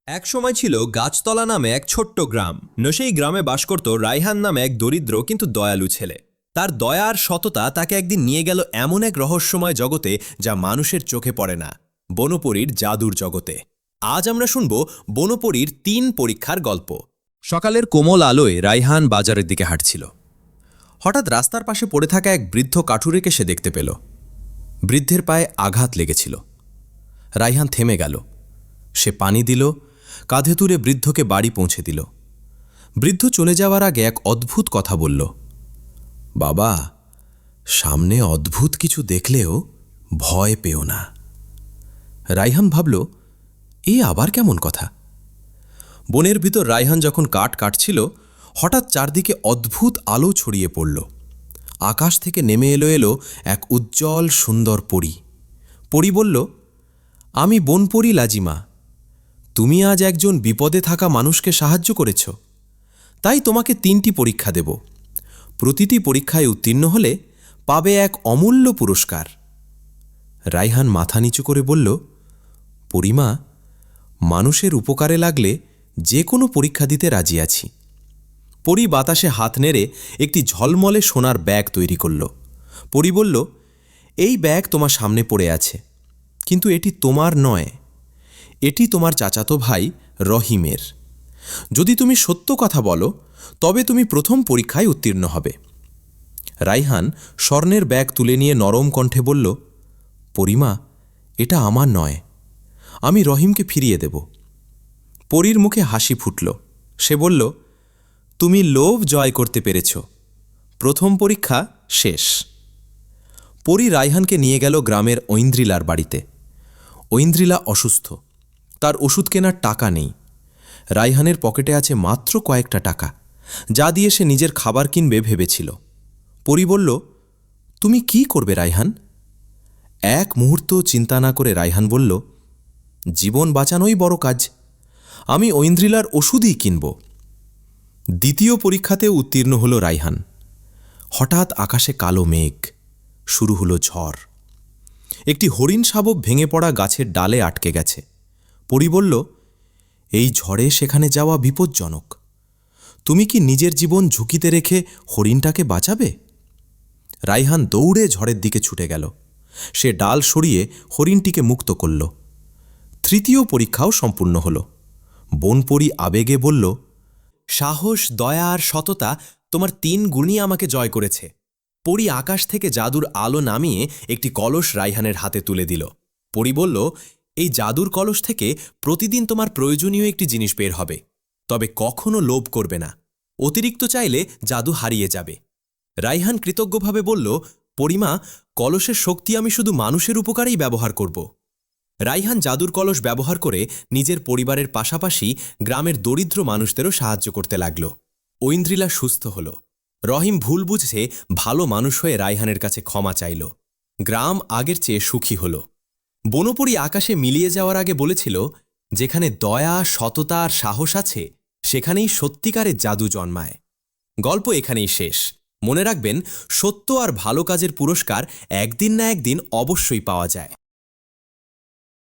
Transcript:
এক সময় ছিল গাছতলা নামে এক ছোট্ট গ্রাম। সেই গ্রামে বাস করত রায়হান নামে এক দরিদ্র কিন্তু দয়ালু ছেলে। তার দয়া আর সততা তাকে একদিন নিয়ে গেল এমন এক রহস্যময় জগতে যা মানুষের চোখে পড়ে না, বনপরীর জাদুর জগতে। আজ আমরা শুনব বনপরীর ৩ পরীক্ষার গল্প। সকালের কোমল আলোয় রায়হান বাজারের দিকে হাঁটছিল। হঠাৎ রাস্তার পাশে পড়ে থাকা এক বৃদ্ধ কাঠুরেকে সে দেখতে পেল। বৃদ্ধের পায়ে আঘাত লেগেছিল। রায়হান থেমে গেল। সে পানি দিল, কাঁধে তুলে বৃদ্ধকে বাড়ি পৌঁছে দিল। বৃদ্ধ চলে যাওয়ার আগে এক অদ্ভুত কথা বলল, বাবা, সামনে অদ্ভুত কিছু দেখলেও ভয় পেও না। রায়হান ভাবল, এ আবার কেমন কথা। বনের ভিতর রায়হান যখন কাঠ কাটছিল, হঠাৎ চারদিকে অদ্ভুত আলো ছড়িয়ে পড়ল। আকাশ থেকে নেমে এলো এক উজ্জ্বল সুন্দর পরী। পরী বলল, আমি বনপরী লাজিমা। তুমি আজ একজন বিপদে থাকা মানুষকে সাহায্য করেছ, তাই তোমাকে ৩টি পরীক্ষা দেব। প্রতিটি পরীক্ষায় উত্তীর্ণ হলে পাবে এক অমূল্য পুরস্কার। রায়হান মাথা নিচু করে বলল, পরীমা, মানুষের উপকারে লাগলে যে কোনো পরীক্ষা দিতে রাজি আছি। পরী বাতাসে হাত নেড়ে একটি ঝলমলে সোনার ব্যাগ তৈরি করল। পরী বলল, এই ব্যাগ তোমার সামনে পড়ে আছে, কিন্তু এটি তোমার নয়, এটি তোমার চাচাতো ভাই রহিমের। যদি তুমি সত্য কথা বলো তবে তুমি প্রথম পরীক্ষায় উত্তীর্ণ হবে। রায়হান স্বর্ণের ব্যাগ তুলে নিয়ে নরম কণ্ঠে বলল, পরীমা, এটা আমার নয়, আমি রহিমকে ফিরিয়ে দেব। পরীর মুখে হাসি ফুটল। সে বলল, তুমি লোভ জয় করতে পেরেছ, প্রথম পরীক্ষা শেষ। পরী রায়হানকে নিয়ে গেল গ্রামের ঐন্দ্রিলার বাড়িতে। ঐন্দ্রিলা অসুস্থ, তার ওষুধ কেনার টাকা নেই। রায়হানের পকেটে আছে মাত্র কয়েকটা টাকা, যা দিয়ে সে নিজের খাবার কিনবে ভেবেছিল। পরী বলল, তুমি কি করবে রায়হান? এক মুহূর্ত চিন্তা না করে রায়হান বলল, জীবন বাঁচানোই বড় কাজ, আমি ঐন্দ্রিলার ওষুধই কিনব। দ্বিতীয় পরীক্ষাতেও উত্তীর্ণ হল রায়হান। হঠাৎ আকাশে কালো মেঘ, শুরু হলো ঝড়। একটি হরিণ শাবক ভেঙে পড়া গাছের ডালে আটকে গেছে। পরী বলল, এই ঝড়ে সেখানে যাওয়া বিপজ্জনক, তুমি কি নিজের জীবন ঝুঁকিতে রেখে হরিণটাকে বাঁচাবে? রায়হান দৌড়ে ঝড়ের দিকে ছুটে গেল। সে ডাল সরিয়ে হরিণটিকে মুক্ত করল। তৃতীয় পরীক্ষাও সম্পূর্ণ হল। বনপরী আবেগে বলল, সাহস, দয়া আর সততা, তোমার ৩ গুণই আমাকে জয় করেছে। পরী আকাশ থেকে জাদুর আলো নামিয়ে একটি কলস রায়হানের হাতে তুলে দিল। পরী বলল, এই জাদুর কলস থেকে প্রতিদিন তোমার প্রয়োজনীয় একটি জিনিস বের হবে, তবে কখনো লোভ করবে না, অতিরিক্ত চাইলে জাদু হারিয়ে যাবে। রায়হান কৃতজ্ঞভাবে বলল, পরীমা, কলসের শক্তি আমি শুধু মানুষের উপকারেই ব্যবহার করব। রায়হান জাদুর কলস ব্যবহার করে নিজের পরিবারের পাশাপাশি গ্রামের দরিদ্র মানুষদেরও সাহায্য করতে লাগল। ঐন্দ্রিলা সুস্থ হল। রহিম ভুল বুঝে ভালো মানুষ হয়ে রায়হানের কাছে ক্ষমা চাইল। গ্রাম আগের চেয়ে সুখী হল। বনপরী আকাশে মিলিয়ে যাওয়ার আগে বলেছিল, যেখানে দয়া, সততা আর সাহস আছে, সেখানেই সত্যিকারের জাদু জন্মায়। গল্প এখানেই শেষ। মনে রাখবেন, সত্য আর ভালো কাজের পুরস্কার একদিন না একদিন অবশ্যই পাওয়া যায়।